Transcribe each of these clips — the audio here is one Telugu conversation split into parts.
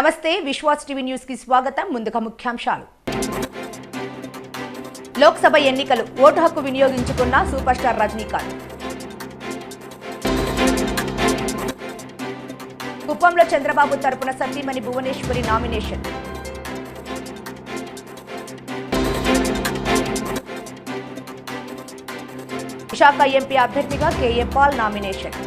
నమస్తే విశ్వాస్ టీవీ న్యూస్ కి స్వాగతం. ముందుగా ముఖ్యాంశాలు. లోక్సభ ఎన్నికలు ఓటు హక్కు వినియోగించుకున్న సూపర్ స్టార్ రజనీకాంత్. కుప్పంలో చంద్రబాబు తరపున సతీమణి భువనేశ్వరి నామినేషన్. విశాఖ ఎంపీ అభ్యర్థిగా కేఏ పాల్ నామినేషన్.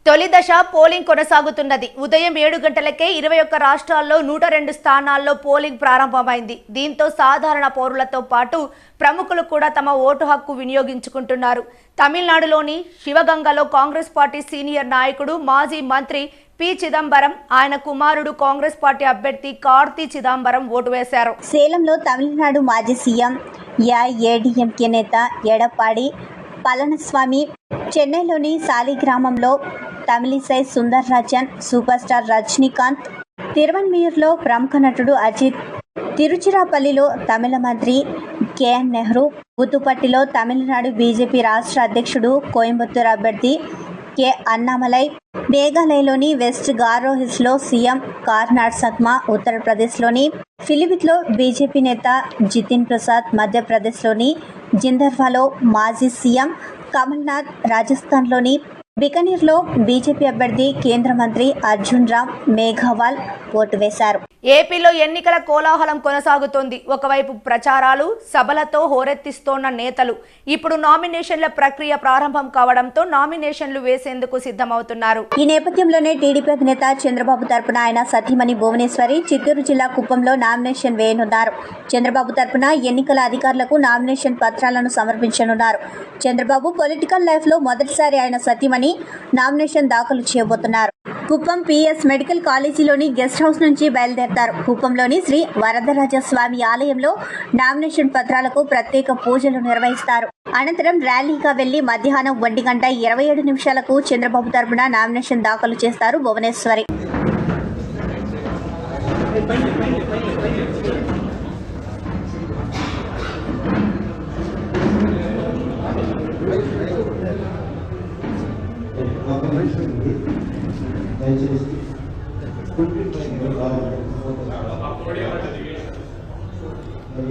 తొలి దశ పోలింగ్ కొనసాగుతున్నది. ఉదయం 7 గంటలకే 21 రాష్ట్రాల్లో 102 స్థానాల్లో పోలింగ్ ప్రారంభమైంది. దీంతో సాధారణ పౌరులతో పాటు ప్రముఖులు కూడా తమ ఓటు హక్కు వినియోగించుకుంటున్నారు. తమిళనాడులోని శివగంగలో కాంగ్రెస్ పార్టీ సీనియర్ నాయకుడు మాజీ మంత్రి పి చిదంబరం, ఆయన కుమారుడు కాంగ్రెస్ పార్టీ అభ్యర్థి కార్తీ చిదంబరం ఓటు వేశారు. సేలంలో తమిళనాడు మాజీ సీఎం ఏడీఎంకే నేత ఎడప్పాడి పళనిస్వామి, చెన్నైలోని సాలిగ్రామంలో తమిళిసై సుందర్ రాజన్, సూపర్ స్టార్ రజనీకాంత్, తిరువన్మయూర్లో ప్రముఖ నటుడు అజిత్, తిరుచిరాపల్లిలో తమిళ మంత్రి కేఎన్ నెహ్రూ, పుతుపట్టిలో తమిళనాడు బీజేపీ రాష్ట్ర అధ్యక్షుడు కోయంబత్తూరు అభ్యర్థి కె అన్నామలై, మేఘాలయలోని వెస్ట్ గారో హిల్స్లో సీఎం కార్నాడ్ సగ్మా, ఉత్తరప్రదేశ్లోని ఫిలిభిత్లో బీజేపీ నేత జితిన్ ప్రసాద్, మధ్యప్రదేశ్లోని జిందర్వాలో మాజీ సీఎం కమల్నాథ్, రాజస్థాన్లోని బికనీర్లో బీజేపీ అభ్యర్థి కేంద్ర మంత్రి అర్జున్ రామ్ మేఘవాల్ ఓటు వేశారు. ఏపీలో ఎన్నికల కోలాహలం కొనసాగుతోంది. ఒకవైపు ప్రచారాలు, సభలతో హోరెత్తిస్తోన్న నేతలు ఇప్పుడు నామినేషన్ల ప్రక్రియ ప్రారంభం కావడంతో నామినేషన్లు వేసేందుకు సిద్ధమవుతున్నారు. ఈ నేపథ్యంలోనే టీడీపీ అధినేత చంద్రబాబు తరపున ఆయన సతీమణి భువనేశ్వరి చిత్తూరు జిల్లా కుప్పంలో నామినేషన్ వేయనున్నారు. చంద్రబాబు తరపున ఎన్నికల అధికారులకు నామినేషన్ పత్రాలను సమర్పించనున్నారు. చంద్రబాబు పొలిటికల్ లైఫ్ లో మొదటిసారి ఆయన సతీమణి నామినేషన్ దాఖలు చేయబోతున్నారు. కుప్పం పిఎస్ మెడికల్ కాలేజీలోని గెస్ట్ హౌస్ నుంచి బయలుదేరతారు. కుప్పంలోని శ్రీ వరదరాజస్వామి ఆలయంలో నామినేషన్ పత్రాలకు ప్రత్యేక పూజలు నిర్వహిస్తారు. అనంతరం ర్యాలీగా వెళ్లి మధ్యాహ్నం 1:27 చంద్రబాబు తరపున నామినేషన్ దాఖలు చేస్తారు భువనేశ్వరి.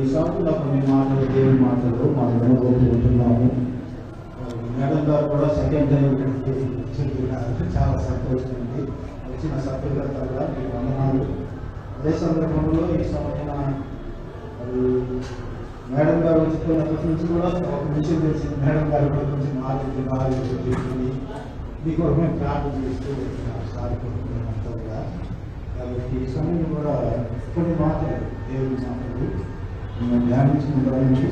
ఈ సంవత్సరం కొన్ని మాటలు దేవుని మాటలు మనం వినబోతున్నాము. మేడం గారు కూడా సెకండ్ టైం చాలా సంతోషమైంది. వచ్చిన సభ్యులంతా మీకు వందనాలు. అదే సందర్భంలో ఈ సంవత్సరం మేడం గారు వచ్చిపోయినప్పటి నుంచి కూడా ఒక విషయం తెలిసింది. మేడం గారు కూడా కొంచెం ఆలోచించింది. మీకు మేము ప్రార్థన చేస్తూ సాధించుకుంటున్నాం. కాబట్టి ఈ సమయం కూడా కొన్ని మాటలు దేవుని మాటలు మేము ధ్యానించుకుంటామని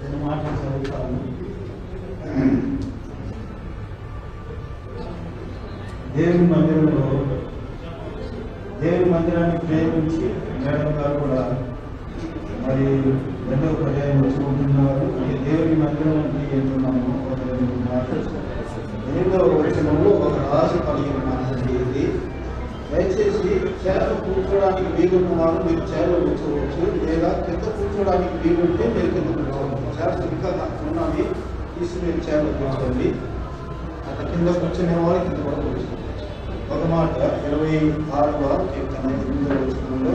కొన్ని మాటలు చదువుతాను. దేవుని మందిరాన్ని ప్రేమించి మేడం గారు కూడా మరి 2వ పర్యాయం వచ్చుకుంటున్నారు. దేవుని మందిరం అంటే ఏంటున్నాము. 8వ వచనంలో ఒక రాజు కలిగిన మాటండి. ఇది దయచేసి చేలో కూర్చోడానికి వీలున్న వారు మీరు చేలో కూర్చోవచ్చు, లేదా కింద కూర్చోడానికి వీలుంటే మీరు కింద కూర్చోవచ్చు. చేలు ఇంకా ఉన్నవి తీసి మీరు చేలో కూర్చోండి. అక్కడ కింద కూర్చునే వాళ్ళు కింద కూడా కూర్చోండి. ఒక మాట 26వ కీర్తన 8వ వచనంలో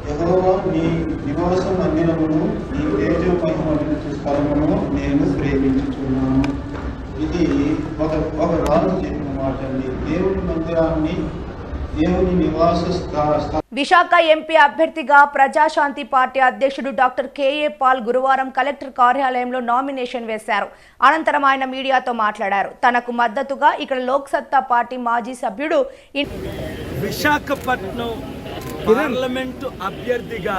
యెహోవా నీ నివాసం మందిరమును నీ తేజోమయమైన స్థలమును నేను ప్రేమించుచున్నాను. ఇది ఒక రాజు చెప్పిన మాట అండి. దేవుని మందిరాన్ని, దేవుని నివాస స్థలం. విశాఖ ఎంపీ అభ్యర్థిగా ప్రజాశాంతి పార్టీ అధ్యక్షుడు డాక్టర్ కేఏ పాల్ గురువారం కలెక్టర్ కార్యాలయంలో నామినేషన్ వేశారు. అనంతరం ఆయన మీడియాతో మాట్లాడారు. తనకు మద్దతుగా ఇక్కడ లోక్ సత్తా పార్టీ మాజీ సభ్యుడు విశాఖపట్నం పార్లమెంటు అభ్యర్థిగా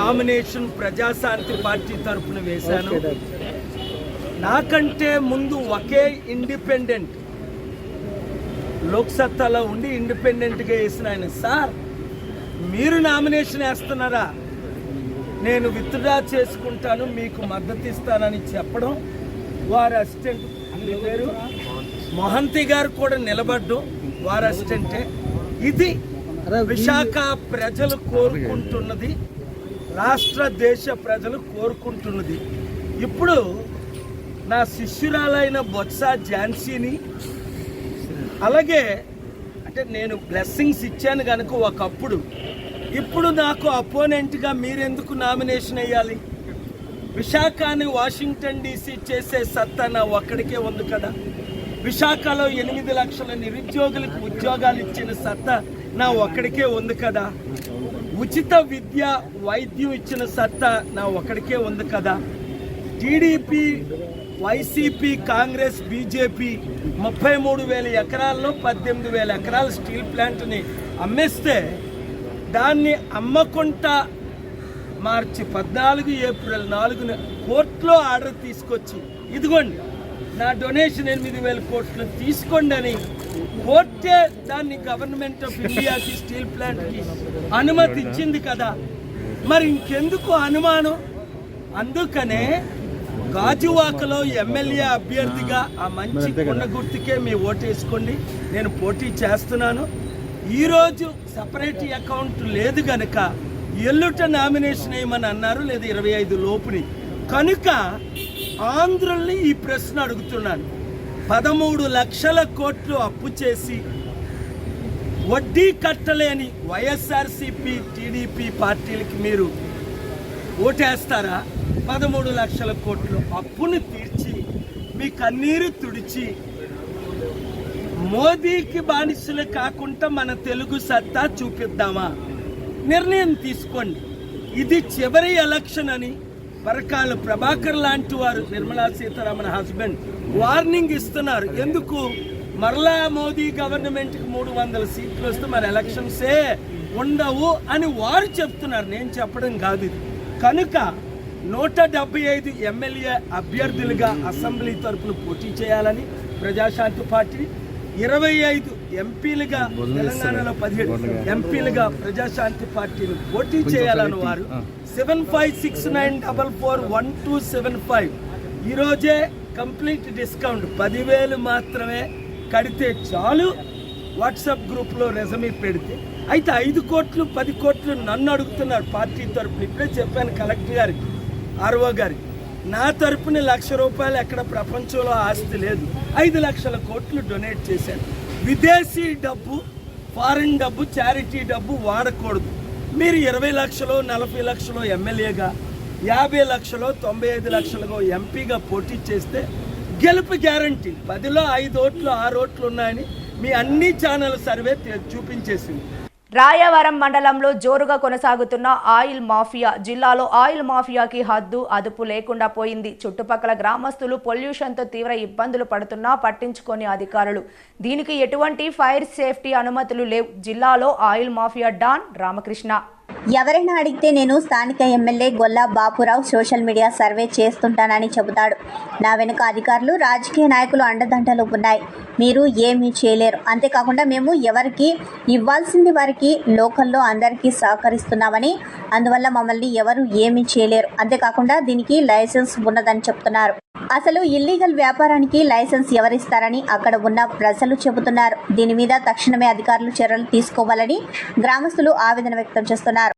నామినేషన్ ప్రజాశాంతి పార్టీ తరఫున వేశాను. నాకంటే ముందు ఒకే ఇండిపెండెంట్ లోక్సత్తాలో ఉండి ఇండిపెండెంట్గా వేసిన ఆయన, సార్ మీరు నామినేషన్ వేస్తున్నారా, నేను విత్డ్రా చేసుకుంటాను, మీకు మద్దతు ఇస్తానని చెప్పడం, వారి అసిస్టెంట్ పేరు మొహంతి గారు కూడా నిలబడ్డం వారి అసిస్టెంటే. ఇది విశాఖ ప్రజలు కోరుకుంటున్నది, రాష్ట్ర దేశ ప్రజలు కోరుకుంటున్నది. ఇప్పుడు నా శిష్యురాలైన బొత్స ఝాన్సీని అలాగే అంటే నేను బ్లెస్సింగ్స్ ఇచ్చాను కనుక ఒకప్పుడు, ఇప్పుడు నాకు అపోనెంట్గా మీరెందుకు నామినేషన్ వేయాలి? విశాఖని వాషింగ్టన్ డీసీ చేసే సత్తా నా ఒక్కడికే ఉంది కదా. విశాఖలో 8 లక్షల నిరుద్యోగులకు ఉద్యోగాలు ఇచ్చిన సత్తా నా ఒక్కడికే ఉంది కదా. ఉచిత విద్య వైద్యం ఇచ్చిన సత్తా నా ఒక్కడికే ఉంది కదా. టీడీపీ, వైసీపీ, కాంగ్రెస్, బీజేపీ 33,000 ఎకరాల్లో 18,000 ఎకరాల స్టీల్ ప్లాంట్ని అమ్మేస్తే దాన్ని అమ్మకుండా మార్చి 14 ఏప్రిల్ 4న కోర్టులో ఆర్డర్ తీసుకొచ్చి ఇదిగోండి నా డొనేషన్ 8,000 కోట్లు తీసుకోండి అని కోర్టే దాన్ని గవర్నమెంట్ ఆఫ్ ఇండియాకి స్టీల్ ప్లాంట్కి అనుమతి ఇచ్చింది కదా. మరి ఇంకెందుకు అనుమానం? అందుకనే గాజువాకలో ఎమ్మెల్యే అభ్యర్థిగా ఆ మంచి కొండ గుర్తుకే మీ ఓటు వేసుకోండి, నేను పోటీ చేస్తున్నాను. ఈరోజు సపరేట్ అకౌంట్ లేదు కనుక ఎల్లుట నామినేషన్ వేయమని అన్నారు, లేదా 25 లోపుని. కనుక ఆంధ్రుల్ని ఈ ప్రశ్న అడుగుతున్నాను. 13 లక్షల కోట్లు అప్పు చేసి వడ్డీ కట్టలేని వైఎస్ఆర్సీపీ, టీడీపీ పార్టీలకి మీరు ఓటేస్తారా? 13 లక్షల కోట్లు అప్పును తీర్చి మీ కన్నీరు తుడిచి మోదీకి బానిసలు కాకుండా మన తెలుగు సత్తా చూపిద్దామా? నిర్ణయం తీసుకోండి. ఇది చివరి ఎలక్షన్ అని పరకాల ప్రభాకర్ లాంటి వారు, నిర్మలా సీతారామన్ హస్బెండ్, వార్నింగ్ ఇస్తున్నారు. ఎందుకు? మరలా మోదీ గవర్నమెంట్కి 300 సీట్లు వస్తే మన ఎలక్షన్సే ఉండవు అని వారు చెప్తున్నారు, నేను చెప్పడం కాదు ఇది. కనుక 175 ఎమ్మెల్యే అభ్యర్థులుగా అసెంబ్లీ తరఫున పోటీ చేయాలని ప్రజాశాంతి పార్టీ, 25 ఎంపీలుగా తెలంగాణలో 17 ఎంపీలుగా ప్రజాశాంతి పార్టీని పోటీ చేయాలని వారు 7569441275 ఈరోజే కంప్లీట్ డిస్కౌంట్ 10,000 మాత్రమే కడితే చాలు. వాట్సాప్ గ్రూప్లో రెజమీ పెడితే అయితే 5 కోట్లు 10 కోట్లు నన్ను అడుగుతున్నారు పార్టీ తరఫున. ఇప్పుడే చెప్పాను కలెక్టర్ గారికి, ఆర్ఓ గారికి, నా తరపున ₹1,00,000 ఎక్కడ ప్రపంచంలో ఆస్తి లేదు. 5 లక్షల కోట్లు డొనేట్ చేశాను. విదేశీ డబ్బు, ఫారిన్ డబ్బు, చారిటీ డబ్బు వాడకూడదు. మీరు 20 లక్షలు 40 లక్షలు ఎమ్మెల్యేగా, 50 లక్షలు 95 లక్షలుగా ఎంపీగా పోటీ చేస్తే గెలుపు గ్యారంటీ. 10లో 5 ఓట్లు 6 ఓట్లు ఉన్నాయని మీ అన్ని ఛానల్ సర్వే చూపించేసింది. రాయవరం మండలంలో జోరుగా కొనసాగుతున్న ఆయిల్ మాఫియా. జిల్లాలో ఆయిల్ మాఫియాకి హద్దు అదుపు లేకుండా పోయింది. చుట్టుపక్కల గ్రామస్తులు పొల్యూషన్తో తీవ్ర ఇబ్బందులు పడుతున్నా పట్టించుకోని అధికారులు. దీనికి ఎటువంటి ఫైర్ సేఫ్టీ అనుమతులు లేవు. జిల్లాలో ఆయిల్ మాఫియా డాన్ రామకృష్ణ. ఎవరైనా అడిగితే నేను స్థానిక MLA Golla Bapurao social media survey చేస్తుంటానని చెబుతాడు. నా వెనుక అధికారులు, రాజకీయ నాయకులు అండదండలు ఉన్నాయి. మీరు ఏమీ చేయలేరు. అంతేకాకుండా మేము ఎవరికి ఇవ్వాల్సింది వారికి లోకల్లో అందరికీ సహకరిస్తున్నామని, అందువల్ల మమ్మల్ని ఎవరు ఏమీ చేయలేరు. అంతేకాకుండా దీనికి లైసెన్స్ ఉన్నదని చెప్తున్నారు. అసలు ఇల్లీగల్ వ్యాపారానికి లైసెన్స్ ఎవరిస్తారని అక్కడ ఉన్న ప్రజలు చెబుతున్నారు. దీని మీద తక్షణమే అధికారులు చర్యలు తీసుకోవాలని గ్రామస్తులు ఆవేదన వ్యక్తం చేస్తున్నారు.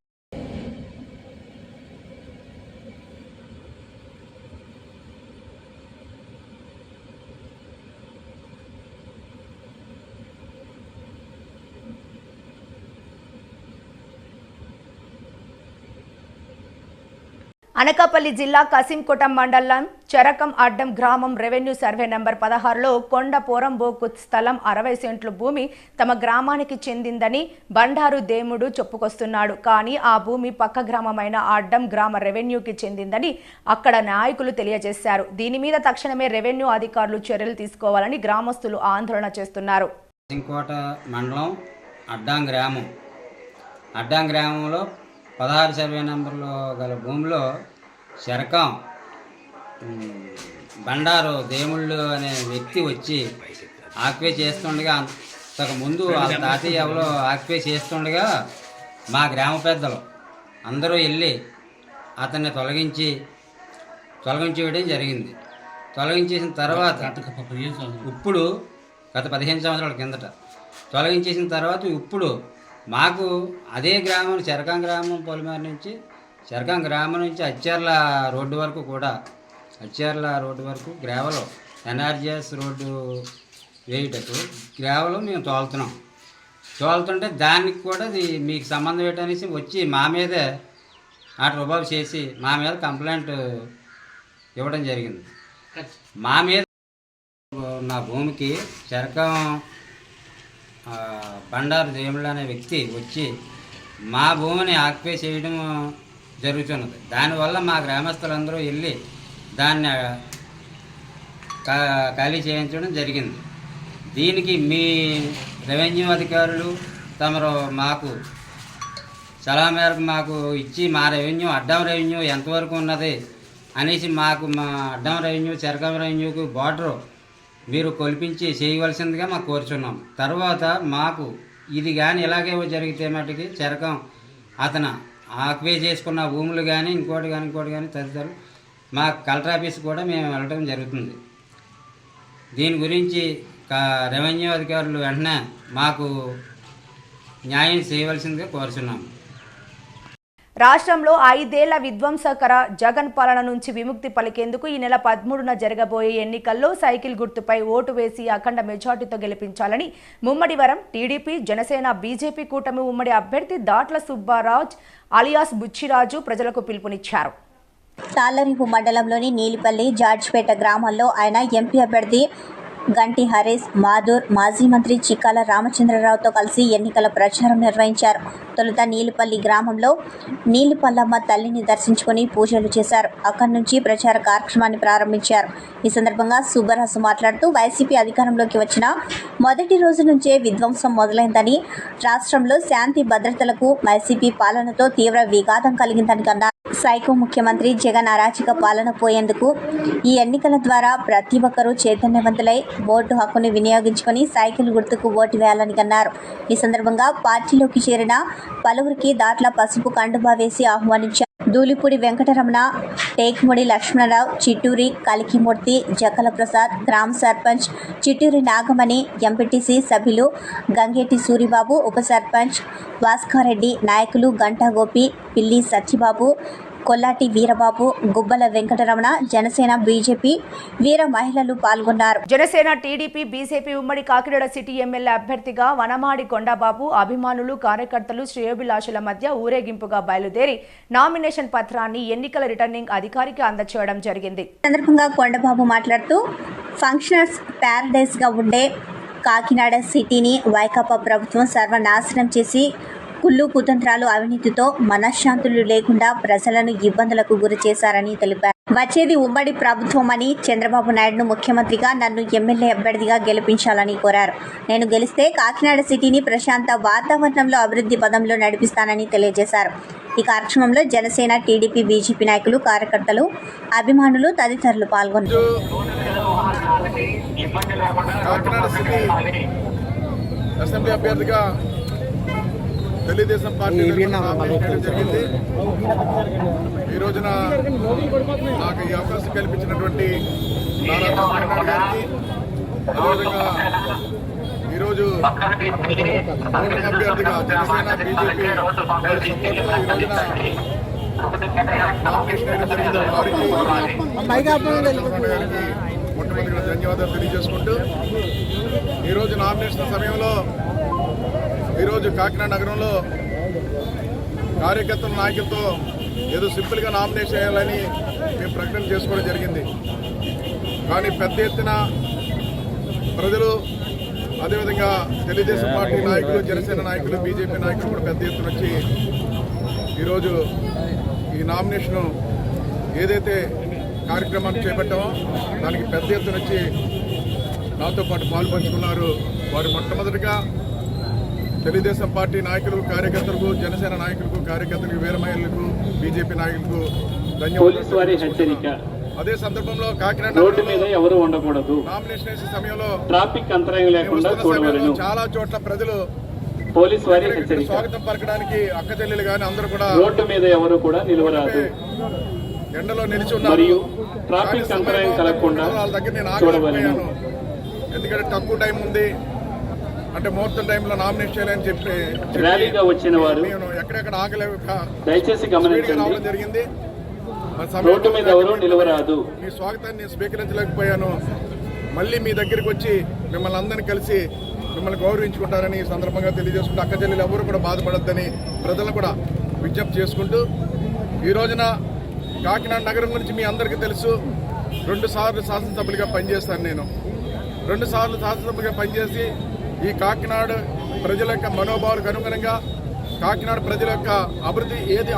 అనకాపల్లి జిల్లా కసింకోట మండలం చెరకం అడ్డం గ్రామం రెవెన్యూ సర్వే నెంబర్ 16లో కొండ పోరంబోకు స్థలం 60 సెంట్లు భూమి తమ గ్రామానికి చెందిందని బండారు దేముడు చెప్పుకొస్తున్నాడు. కానీ ఆ భూమి పక్క గ్రామమైన అడ్డం గ్రామ రెవెన్యూకి చెందిందని అక్కడ నాయకులు తెలియజేశారు. దీని మీద తక్షణమే రెవెన్యూ అధికారులు చర్యలు తీసుకోవాలని గ్రామస్తులు ఆందోళన చేస్తున్నారు. కసింకోట మండలం అడ్డం గ్రామంలో 16 సర్వే నెంబర్లో గల భూమిలో శరకం బండారు దేముళ్ళు అనే వ్యక్తి వచ్చి ఆక్యుపై చేస్తుండగా, అంతకుముందు వాళ్ళ తాతయ్య ఎవరో ఆక్యుపై చేస్తుండగా మా గ్రామ పెద్దలు అందరూ వెళ్ళి అతన్ని తొలగించి వేయడం జరిగింది. తొలగించేసిన తర్వాత ఇప్పుడు గత 15 సంవత్సరాల కిందట తొలగించేసిన తర్వాత ఇప్పుడు మాకు అదే గ్రామం చెరకం గ్రామం పొలిమేర నుంచి అచ్చర్ల రోడ్డు వరకు గ్రావెల్ ఎన్ఆర్జిఎస్ రోడ్డు వేయుటకు కేవలం మేము తోలుతుంటే దానికి కూడా మీకు సంబంధం ఏంటనేసి వచ్చి మా మీదే ఆ రుబాబు చేసి మా మీద కంప్లైంట్ ఇవ్వడం జరిగింది. మా మీద నా భూమికి చెరకం బండారు దేవుళ్ళు అనే వ్యక్తి వచ్చి మా భూమిని ఆక్యుపై చేయడం జరుగుతున్నది. దానివల్ల మా గ్రామస్తులందరూ వెళ్ళి దాన్ని ఖాళీ చేయించడం జరిగింది. దీనికి మీ రెవెన్యూ అధికారులు తమరు మాకు సలహా మేరకు మాకు ఇచ్చి మా రెవెన్యూ అడ్డం రెవెన్యూ ఎంతవరకు ఉన్నది అనేసి మాకు మా అడ్డం రెవెన్యూ చెరకం రెవెన్యూకు బార్డరు మీరు కొలిపించి చేయవలసిందిగా మాకు కోరుచున్నాం. తర్వాత మాకు ఇది కానీ ఇలాగే జరిగితే మటుకి చెరకం అతను ఆక్యుపై చేసుకున్న భూములు కానీ ఇంకోటి కానీ తదితరులు మా కలెక్టర్ ఆఫీస్ కూడా మేము వెళ్ళడం జరుగుతుంది. దీని గురించి రెవెన్యూ అధికారులు వెంటనే మాకు న్యాయం చేయవలసిందిగా కోరుచున్నాము. రాష్ట్రంలో 5 ఏళ్ల విధ్వంసకర జగన్ పాలన నుంచి విముక్తి పలికేందుకు ఈ నెల 13న జరగబోయే ఎన్నికల్లో సైకిల్ గుర్తుపై ఓటు వేసి అఖండ మెజార్టీతో గెలిపించాలని ముమ్మడివరం టీడీపీ, జనసేన, బీజేపీ కూటమి ఉమ్మడి అభ్యర్థి దాట్ల సుబ్బారాజ్ అలియాస్ బుచ్చిరాజు ప్రజలకు పిలుపునిచ్చారు. తాళ్లరేవు మండలంలోని నీలిపల్లి, జార్జిపేట గ్రామాల్లో ఆయన ఎంపీ అభ్యర్థి గంటి హరీష్, మాధూర్, మాజీ మంత్రి చిక్కాల రామచంద్రరావుతో కలిసి ఎన్నికల ప్రచారం నిర్వహించారు. తొలుత నీలిపల్లి గ్రామంలో నీలిపల్లమ్మ తల్లిని దర్శించుకుని పూజలు చేశారు. అక్కడి నుంచి ప్రచార కార్యక్రమాన్ని ప్రారంభించారు. ఈ సందర్భంగా సుబ్బరాజు మాట్లాడుతూ వైసీపీ అధికారంలోకి వచ్చిన మొదటి రోజు నుంచే విధ్వంసం మొదలైందని, రాష్ట్రంలో శాంతి భద్రతలకు వైసీపీ పాలనతో తీవ్ర విఘాతం కలిగిందని అన్నారు. సైకో ముఖ్యమంత్రి జగన్ అరాచక పాలన పోయేందుకు ఈ ఎన్నికల ద్వారా ప్రతి ఒక్కరూ చైతన్యవంతులై ఓటు హక్కుని వినియోగించుకొని సైకిల్ గుర్తుకు ఓటు వేయాలని అన్నారు. ఈ సందర్భంగా పార్టీలోకి చేరిన పలువురికి దాట్ల పసుపు కండువా వేసి ఆహ్వానించారు. దూలిపూడి వెంకటరమణ, టేక్ముడి లక్ష్మణరావు, చిట్టూరి కలికిమూర్తి, జక్కల ప్రసాద్, గ్రామ సర్పంచ్ చిట్టూరి నాగమణి, ఎంపీటీసీ సభ్యులు గంగేటి సూరిబాబు, ఉప సర్పంచ్ భాస్కర్రెడ్డి, నాయకులు గంటా గోపి, పిల్లి సత్యబాబు, కొల్లాటి వీరబాబు, గుబ్బల వెంకటరమణ, జనసేన, బీజేపీ వీర మహిళలు పాల్గొన్నారు. జనసేన, టీడీపీ, బీజేపీ ఉమ్మడి కాకినాడ సిటీ ఎమ్మెల్యే అభ్యర్థిగా వనమాడి కొండబాబు అభిమానులు, కార్యకర్తలు, శ్రేయోభిలాషుల మధ్య ఊరేగింపుగా బయలుదేరి నామినేషన్ పత్రాన్ని ఎన్నికల రిటర్నింగ్ అధికారికి అందజేయడం జరిగింది. ఈ సందర్భంగా కొండబాబు మాట్లాడుతూ ఫంక్షనర్స్ ప్యారడైజ్ గా ఉండే కాకినాడ సిటీని వైకాపా ప్రభుత్వం సర్వనాశనం చేసి కుళ్ళు కుతంత్రాలు, అవినీతితో మనశ్శాంతులు లేకుండా ప్రజలను ఇబ్బందులకు గురి చేశారని తెలిపారు. వచ్చేది ఉమ్మడి ప్రభుత్వం అని, చంద్రబాబు నాయుడును ముఖ్యమంత్రిగా, నన్ను ఎమ్మెల్యే అభ్యర్థిగా గెలిపించాలని కోరారు. నేను గెలిస్తే కాకినాడ సిటీని ప్రశాంత వాతావరణంలో అభివృద్ధి పదంలో నడిపిస్తానని తెలియజేశారు. ఈ కార్యక్రమంలో జనసేన, టీడీపీ, బీజేపీ నాయకులు, కార్యకర్తలు, అభిమానులు తదితరులు పాల్గొన్నారు. తెలుగుదేశం పార్టీ జరిగింది. ఈ రోజున నాకు ఈ అవకాశం కల్పించినటువంటి నారా చంద్రబాబు గారికి, అదేవిధంగా ఈరోజు అభ్యర్థిగా జనసేన, బీజేపీ ఈ రోజున నామినేషన్ వేయడం జరిగింది. వారికి మొట్టమొదటిగా ధన్యవాదాలు తెలియజేసుకుంటూ, ఈరోజు నామినేషన్ సమయంలో ఈరోజు కాకినాడ నగరంలో కార్యకర్తల నాయకులతో ఏదో సింపుల్గా నామినేషన్ చేయాలని మేము ప్రకటన చేసుకోవడం జరిగింది. కానీ పెద్ద ఎత్తున ప్రజలు, అదేవిధంగా తెలుగుదేశం పార్టీ నాయకులు, జనసేన నాయకులు, బీజేపీ నాయకులు కూడా పెద్ద ఎత్తున వచ్చి ఈరోజు ఈ నామినేషను ఏదైతే కార్యక్రమాన్ని చేపట్టామో దానికి పెద్ద ఎత్తున వచ్చి నాతో పాటు పాల్పంచుకున్నారు. వారు మొట్టమొదటిగా తెలుగుదేశం పార్టీ నాయకులు, కార్యకర్తలకు, జనసేన నాయకులకు, కార్యకర్తలకు, వీర మహిళలకు, బీజేపీ నాయకులకు ధన్యవాదాలు. అదే సందర్భంలో కాకినాడ ఎవరు ఉండకూడదు, నామినేషన్ వేసే సమయంలో ట్రాఫిక్ అంతరాయం లేకుండా చూడవలెను. చాలా చోట్ల ప్రజలు పోలీసు వారి హెచ్చరిక. స్వాగతం పలకడానికి అక్క చెల్లెలు కానీ అందరూ కూడా రోడ్డు మీద ఎవరు కూడా నిలవరాదు ఎండలో నిలిచి ఉన్నారు. మరియు ట్రాఫిక్ అంతరాయం కలగకుండా వాళ్ళ దగ్గర నేను చూడవలెను. ఎందుకంటే తక్కువ టైం ఉంది, అంటే ముహూర్తం టైంలో నామినేట్ చేయాలని చెప్పి ర్యాలీగా వచ్చిన వారు నేను ఎక్కడెక్కడ ఆగలేక దయచేసి గమనించండి. రావడం జరిగింది. రోడ్డు మీద ఎవరు నిలవరాదు. మీ స్వాగతాన్ని నేను స్వీకరించలేకపోయాను. మళ్ళీ మీ దగ్గరికి వచ్చి మిమ్మల్ని అందరినీ కలిసి మిమ్మల్ని గౌరవించుకుంటారని ఈ సందర్భంగా తెలియజేసుకుంటూ అక్క చెల్లెలు ఎవరు కూడా బాధపడొద్దని ప్రజలను కూడా విజ్ఞప్తి చేసుకుంటూ ఈ రోజున కాకినాడ నగరం గురించి మీ అందరికీ తెలుసు. 2 సార్లు శాసనసభ్యులుగా పనిచేస్తాను నేను. 2 సార్లు శాసనసభ్యులుగా పనిచేసి ఈ కాకినాడ ప్రజల యొక్క మనోభావాలకు అనుగుణంగా కాకినాడ ప్రజల యొక్క అభివృద్ధి ఏది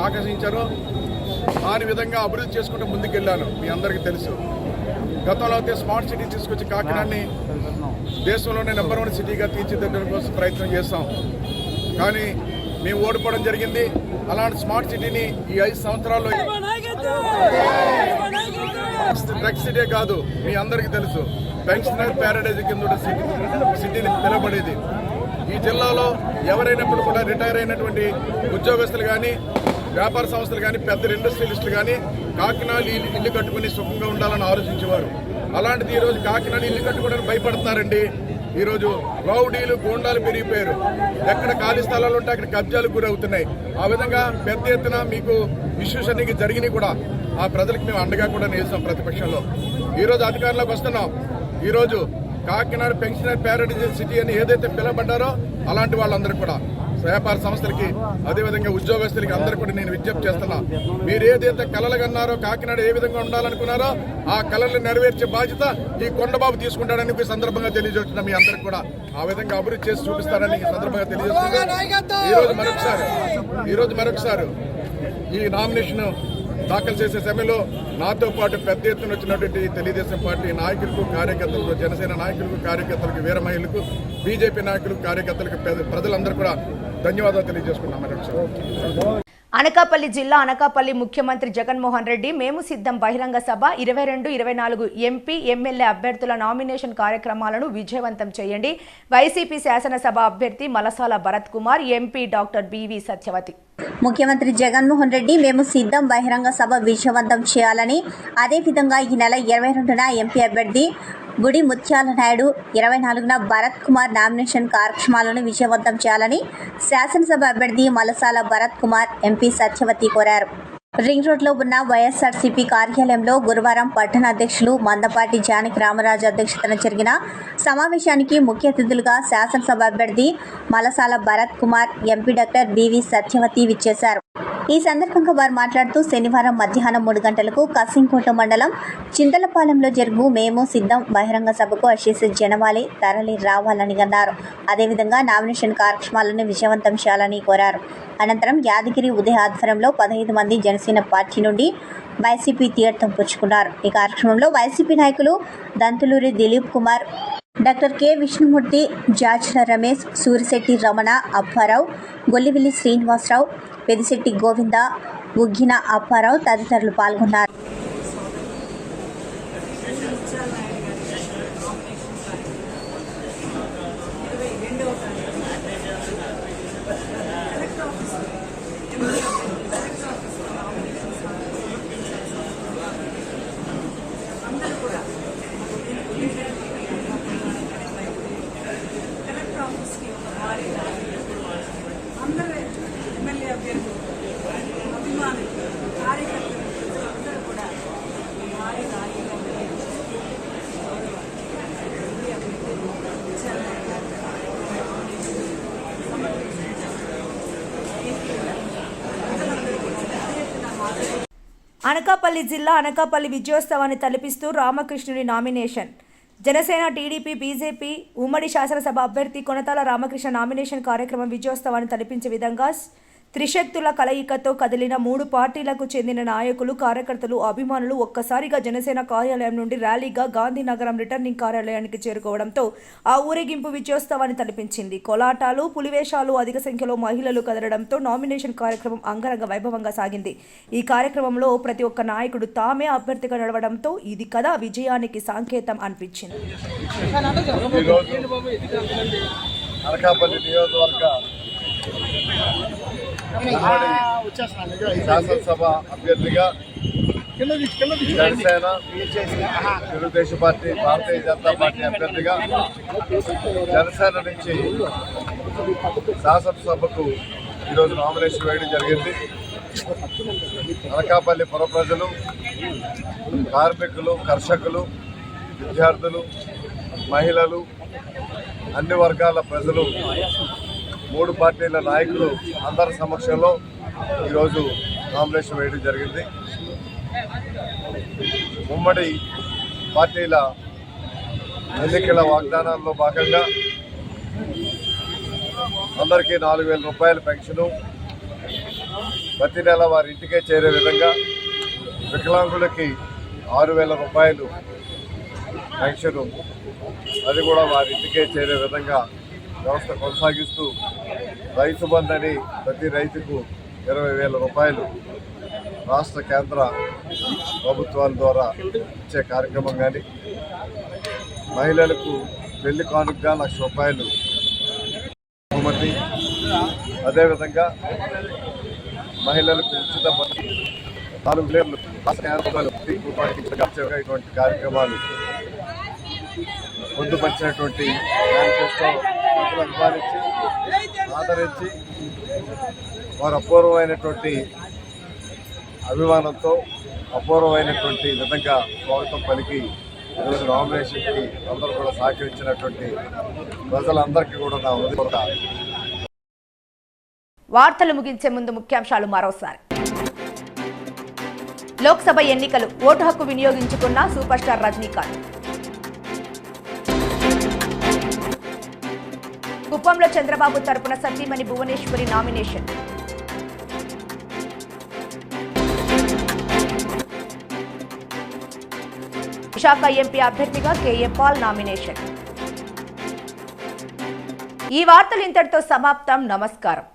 ఆకర్షించారో దాని విధంగా అభివృద్ధి చేసుకుంటూ ముందుకెళ్ళాను. మీ అందరికీ తెలుసు. గతంలో అయితే స్మార్ట్ సిటీ తీసుకొచ్చి కాకినాడని దేశంలోనే నెంబర్ 1 సిటీగా తీర్చిదిద్దడం కోసం ప్రయత్నం చేస్తాం. కానీ మేము ఓడిపోవడం జరిగింది. అలాంటి స్మార్ట్ సిటీని ఈ 5 సంవత్సరాల్లో డ్రగ్స్ సిటీ కాదు, మీ అందరికీ తెలుసు, పెన్షనర్ ప్యారడైజ్ కింద సిటీని పిలవబడేది. ఈ జిల్లాలో ఎవరైనప్పుడు కూడా రిటైర్ అయినటువంటి ఉద్యోగస్తులు కానీ వ్యాపార సంస్థలు కానీ పెద్ద ఇండస్ట్రియలిస్టులు కానీ కాకినాడ ఇల్లు కట్టుకుని సుఖంగా ఉండాలని ఆలోచించేవారు. అలాంటిది ఈరోజు కాకినాడ ఇల్లు కట్టుకోవడానికి భయపడుతున్నారండి. ఈరోజు రౌడీలు గూండాలు పెరిగిపోయారు. ఎక్కడ ఖాళీ స్థలాలు ఉంటే అక్కడ కబ్జాలకు గురవుతున్నాయి. ఆ విధంగా పెద్ద ఎత్తున మీకు ఇష్యూస్ అన్ని జరిగినాయి కూడా. ఆ ప్రజలకు మేము అండగా కూడా నిలిచాం ప్రతిపక్షంలో. ఈరోజు అధికారంలోకి వస్తున్నాం. ఈరోజు కాకినాడ పెన్షనర్ ప్యారడైజ్ సిటీ అని ఏదైతే పిలవబడ్డారో అలాంటి వాళ్ళందరూ కూడా వ్యాపార సంస్థలకి అదేవిధంగా ఉద్యోగస్తులకి అందరూ కూడా నేను విజ్ఞప్తి చేస్తున్నా. మీరు ఏదైతే కలలు కన్నారో కాకినాడ ఏ విధంగా ఉండాలనుకున్నారో ఆ కలలు నెరవేర్చే బాధ్యత ఈ కొండబాబు తీసుకుంటాడని ఈ సందర్భంగా తెలియజేస్తున్నా. మీ అందరికి కూడా ఆ విధంగా అభివృద్ధి చేసి చూపిస్తారని ఈ సందర్భంగా తెలియజేస్తున్నా. ఈరోజు మరొకసారి ఈ నామినేషన్ దాఖలు చేసే సమయంలో నాతో పాటు పెద్ద ఎత్తున వచ్చినటువంటి తెలుగుదేశం పార్టీ నాయకులకు కార్యకర్తలకు, జనసేన నాయకులకు కార్యకర్తలకు, వీర మహిళలకు, బీజేపీ నాయకులకు కార్యకర్తలకు, ప్రజలందరూ కూడా ధన్యవాదాలు తెలియజేసుకున్నాం. అనకాపల్లి జిల్లా అనకాపల్లి ముఖ్యమంత్రి జగన్మోహన్ రెడ్డి మేము సిద్ధం బహిరంగ సభ 22-24 ఎంపీ ఎమ్మెల్యే అభ్యర్థుల నామినేషన్ కార్యక్రమాలను విజయవంతం చేయండి. వైసీపీ శాసనసభ అభ్యర్థి Malasala Bharat Kumar, MP doctor BV Satyavathi. ముఖ్యమంత్రి జగన్మోహన్ రెడ్డి మేము సిద్ధం బహిరంగ సభ విజయవంతం చేయాలని, అదేవిధంగా ఈ నెల 22న ఎంపీ అభ్యర్థి గుడి ముత్యాల నాయుడు, 24న భరత్ కుమార్ నామినేషన్ కార్యక్రమాలను విజయవంతం చేయాలని శాసనసభ అభ్యర్థి మలసాల భరత్ కుమార్, ఎంపీ సత్యవతి కోరారు. రింగ్ రోడ్లో ఉన్న వైఎస్ఆర్సీపీ కార్యాలయంలో గురువారం పట్టణ అధ్యక్షులు మందపాటి జానకి రామరాజు అధ్యక్షతన జరిగిన సమావేశానికి ముఖ్య అతిథులుగా శాసనసభ అభ్యర్థి Malasala Bharat Kumar, MP doctor BV Satyavathi విచ్చేశారు. ఈ సందర్భంగా వారు మాట్లాడుతూ శనివారం మధ్యాహ్నం 3 గంటలకు కసింకోట మండలం చింతలపాలెంలో జరుగు మేము సిద్ధం బహిరంగ సభకు అశేష జనవాళి తరలి రావాలని అన్నారు. అదేవిధంగా నామినేషన్ కార్యక్రమాలను విజయవంతం చేయాలని కోరారు. అనంతరం యాదగిరి ఉదయ ఆధ్వర్యంలో 15 మంది జనసేన పార్టీ నుండి వైసీపీ తీర్థం పుచ్చుకున్నారు. ఈ కార్యక్రమంలో వైసీపీ నాయకులు దంతులూరి దిలీప్ కుమార్, డాక్టర్ కె విష్ణుమూర్తి, జార్జ్ల రమేష్, సూరిశెట్టి రమణ, అప్పారావు, గొల్లివిల్లి శ్రీనివాసరావు, పెదిశెట్టి గోవింద, ఉగ్గిన అప్పారావు తదితరులు పాల్గొన్నారు. అనకాపల్లి జిల్లా అనకాపల్లి విజయోత్సవాన్ని తలపిస్తూ రామకృష్ణుని నామినేషన్. జనసేన, టీడీపీ, బీజేపీ ఉమ్మడి శాసనసభ అభ్యర్థి కొనతాల రామకృష్ణ నామినేషన్ కార్యక్రమం విజయోత్సవాన్ని తలపించే విధంగా త్రిశక్తుల కలయికతో కదిలిన 3 పార్టీలకు చెందిన నాయకులు, కార్యకర్తలు, అభిమానులు ఒక్కసారిగా జనసేన కార్యాలయం నుండి ర్యాలీగా గాంధీనగరం రిటర్నింగ్ కార్యాలయానికి చేరుకోవడంతో ఆ ఊరేగింపు విజయోత్సవాన్ని తలపించింది. కోలాటాలు, పులివేషాలు, అధిక సంఖ్యలో మహిళలు కదలడంతో నామినేషన్ కార్యక్రమం అంగరంగ వైభవంగా సాగింది. ఈ కార్యక్రమంలో ప్రతి ఒక్క నాయకుడు తామే అభ్యర్థిగా నడవడంతో ఇది కదా విజయానికి సంకేతం అనిపించింది. శాసనసభ అభ్యర్థిగా జనసేన, తెలుగుదేశం పార్టీ, భారతీయ జనతా పార్టీ అభ్యర్థిగా జనసేన నుంచి శాసనసభకు ఈరోజు నామినేషన్ వేయడం జరిగింది. అనకాపల్లి పుర ప్రజలు, కార్మికులు, కర్షకులు విద్యార్థులు, మహిళలు, అన్ని వర్గాల ప్రజలు, 3 పార్టీల నాయకులు అందరి సమక్షంలో ఈరోజు నామినేషన్ వేయడం జరిగింది. ఉమ్మడి పార్టీల ఎన్నికల వాగ్దానాల్లో భాగంగా అందరికీ 4,000 రూపాయల పెన్షను, ప్రతి నెల వారి ఇంటికే చేరే విధంగా, వికలాంగులకి 6,000 రూపాయలు పెన్షను, అది కూడా వారి ఇంటికే చేరే విధంగా వ్యవస్థ కొనసాగిస్తూ, రైతు బంధు అని ప్రతి రైతుకు 20,000 రూపాయలు రాష్ట్ర కేంద్ర ప్రభుత్వాల ద్వారా ఇచ్చే కార్యక్రమం కానీ, మహిళలకు పెళ్లి కానుకగా 1,00,000 రూపాయలు బహుమతి, అదేవిధంగా మహిళలకు ఉచిత బస్సు 4 లీటర్లు రాష్ట్ర కేంద్ర రూపాయలు ఇటువంటి కార్యక్రమాలు పొందుపరిచినటువంటి మేనిఫెస్టో ప్రజలు అభిమానించి ఆదరించి వారు అపూర్వమైనటువంటి అభిమానంతో అపూర్వమైనటువంటి విధంగా స్వాగతం పలికి ఈరోజు నామినేషన్కి అందరూ కూడా సహకరించినటువంటి ప్రజలందరికీ కూడా నా హృదయపూర్వక వార్తలు ముగించే ముందు ముఖ్యాంశాలు మరోసారి. లోక్సభ ఎన్నికలు, ఓటు హక్కు వినియోగించుకున్న సూపర్ స్టార్ రజనీకాంత్. కుప్పంలో చంద్రబాబు తరపున సతీమణి భువనేశ్వరి నామినేషన్. విశాఖ ఎంపీ అభ్యర్థిగా కేఏ పాల్ నామినేషన్. ఈ వార్తలు ఇంతటితో సమాప్తం. నమస్కారం.